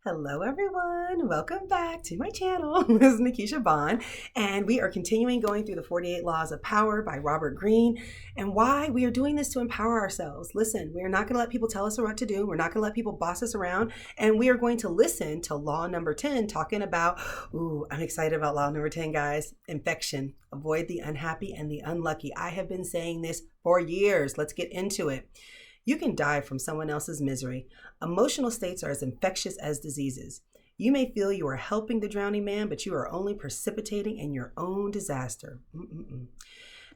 Hello everyone, welcome back to my channel. This is Nikisha Bond, and we are continuing going through the 48 Laws of Power by Robert Greene, and why we are doing this to empower ourselves. Listen, we are not going to let people tell us what to do. We're not going to let people boss us around, and we are going to listen to law number 10, talking about, I'm excited about law number 10, guys, infection. Avoid the unhappy and the unlucky. I have been saying this for years. Let's get into it. You can die from someone else's misery. Emotional states are as infectious as diseases. You may feel you are helping the drowning man, but you are only precipitating in your own disaster.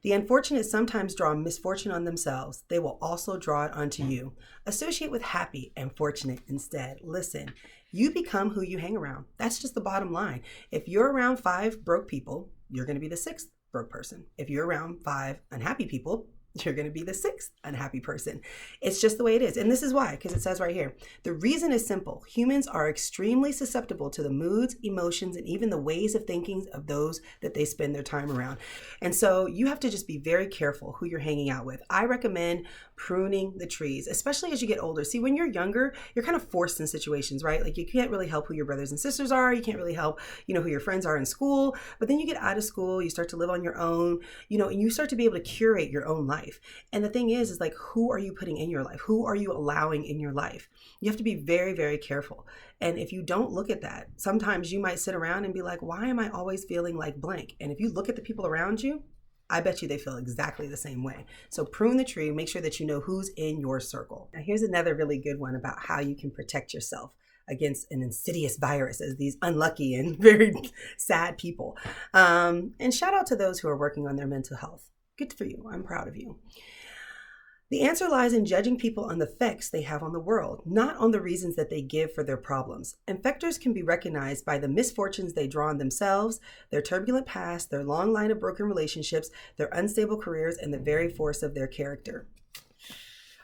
The unfortunate sometimes draw misfortune on themselves. They will also draw it onto you. Associate with happy and fortunate instead. Listen, you become who you hang around. That's just the bottom line. If you're around 5 broke people, you're going to be the 6th broke person. If you're around 5 unhappy people, you're going to be the 6th unhappy person. It's just the way it is. And this is why, because it says right here, the reason is simple. Humans are extremely susceptible to the moods, emotions, and even the ways of thinking of those that they spend their time around. And so you have to just be very careful who you're hanging out with. I recommend pruning the trees, especially as you get older. See, when you're younger, you're kind of forced in situations, right? Like you can't really help who your brothers and sisters are. You can't really help, who your friends are in school. But then you get out of school, you start to live on your own, and you start to be able to curate your own life. And the thing is like, who are you putting in your life? Who are you allowing in your life? You have to be very, very careful. And if you don't look at that, sometimes you might sit around and be like, why am I always feeling like blank? And if you look at the people around you, I bet you they feel exactly the same way. So prune the tree, make sure that you know who's in your circle. Now, here's another really good one about how you can protect yourself against an insidious virus as these unlucky and very sad people. And shout out to those who are working on their mental health. Good for you. I'm proud of you. The answer lies in judging people on the effects they have on the world, not on the reasons that they give for their problems. Infectors can be recognized by the misfortunes they draw on themselves, their turbulent past, their long line of broken relationships, their unstable careers, and the very force of their character.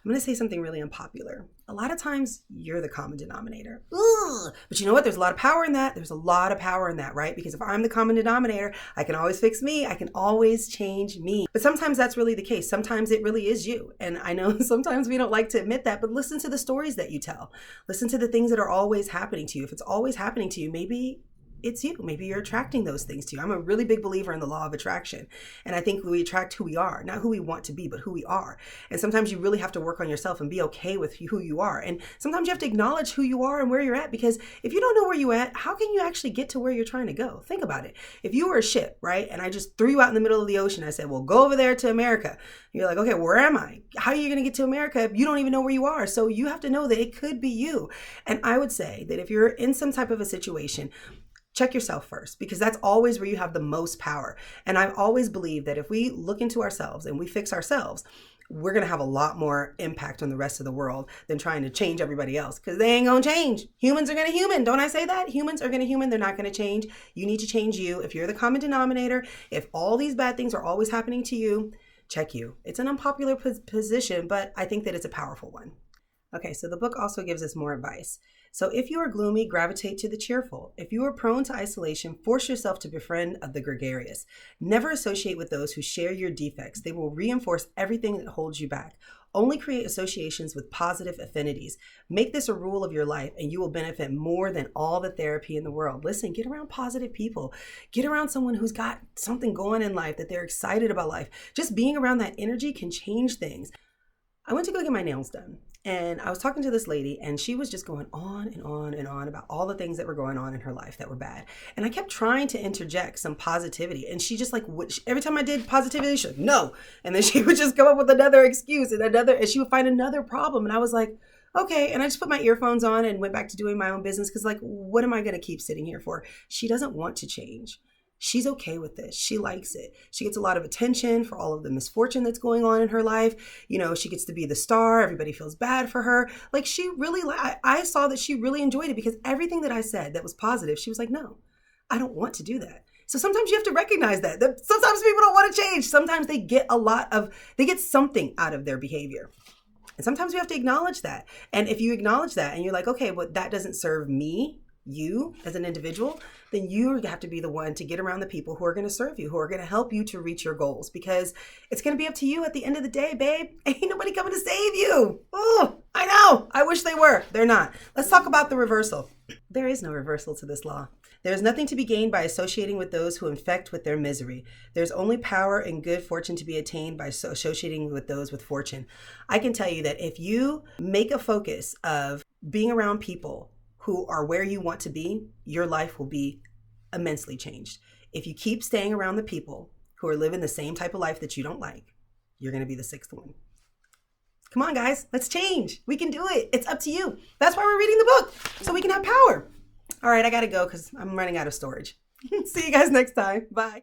I'm going to say something really unpopular. A lot of times you're the common denominator. Ugh. But you know what? There's a lot of power in that. There's a lot of power in that, right? Because if I'm the common denominator, I can always fix me. I can always change me. But sometimes that's really the case. Sometimes it really is you. And I know sometimes we don't like to admit that, but listen to the stories that you tell. Listen to the things that are always happening to you. If it's always happening to you, maybe it's you. Maybe you're attracting those things to you. I'm a really big believer in the law of attraction. And I think we attract who we are, not who we want to be, but who we are. And sometimes you really have to work on yourself and be okay with who you are. And sometimes you have to acknowledge who you are and where you're at, because if you don't know where you're at, how can you actually get to where you're trying to go? Think about it. If you were a ship, right? And I just threw you out in the middle of the ocean. I said, well, go over there to America. You're like, okay, where am I? How are you going to get to America if you don't even know where you are? So you have to know that it could be you. And I would say that if you're in some type of a situation, check yourself first, because that's always where you have the most power. And I've always believed that if we look into ourselves and we fix ourselves, we're going to have a lot more impact on the rest of the world than trying to change everybody else, because they ain't going to change. Humans are going to human. Don't I say that? Humans are going to human. They're not going to change. You need to change you. If you're the common denominator, if all these bad things are always happening to you, check you. It's an unpopular position, but I think that it's a powerful one. Okay, so the book also gives us more advice. So if you are gloomy, gravitate to the cheerful. If you are prone to isolation, force yourself to befriend the gregarious. Never associate with those who share your defects. They will reinforce everything that holds you back. Only create associations with positive affinities. Make this a rule of your life, and you will benefit more than all the therapy in the world. Listen, get around positive people. Get around someone who's got something going in life, that they're excited about life. Just being around that energy can change things. I went to go get my nails done, and I was talking to this lady, and she was just going on and on and on about all the things that were going on in her life that were bad. And I kept trying to interject some positivity, and she just every time I did positivity, she's like, no. And then she would just come up with another excuse and she would find another problem. And I was like, okay. And I just put my earphones on and went back to doing my own business, because what am I going to keep sitting here for? She doesn't want to change. She's okay with this. She likes it. She gets a lot of attention for all of the misfortune that's going on in her life. She gets to be the star. Everybody feels bad for her. I saw that she really enjoyed it, because everything that I said that was positive, she was like, no, I don't want to do that. So sometimes you have to recognize that sometimes people don't want to change. Sometimes they get something out of their behavior. And sometimes you have to acknowledge that. And if you acknowledge that and you're like, okay, but that doesn't serve me, you as an individual, then you have to be the one to get around the people who are going to serve you, who are going to help you to reach your goals, because it's going to be up to you at the end of the day, babe. Ain't nobody coming to save you. Oh, I know. I wish they were. They're not. Let's talk about the reversal. There is no reversal to this law. There is nothing to be gained by associating with those who infect with their misery. There's only power and good fortune to be attained by associating with those with fortune. I can tell you that if you make a focus of being around people who are where you want to be, your life will be immensely changed. If you keep staying around the people who are living the same type of life that you don't like, you're going to be the sixth one. Come on, guys, let's change. We can do it. It's up to you. That's why we're reading the book, so we can have power. All right, I got to go because I'm running out of storage. See you guys next time. Bye.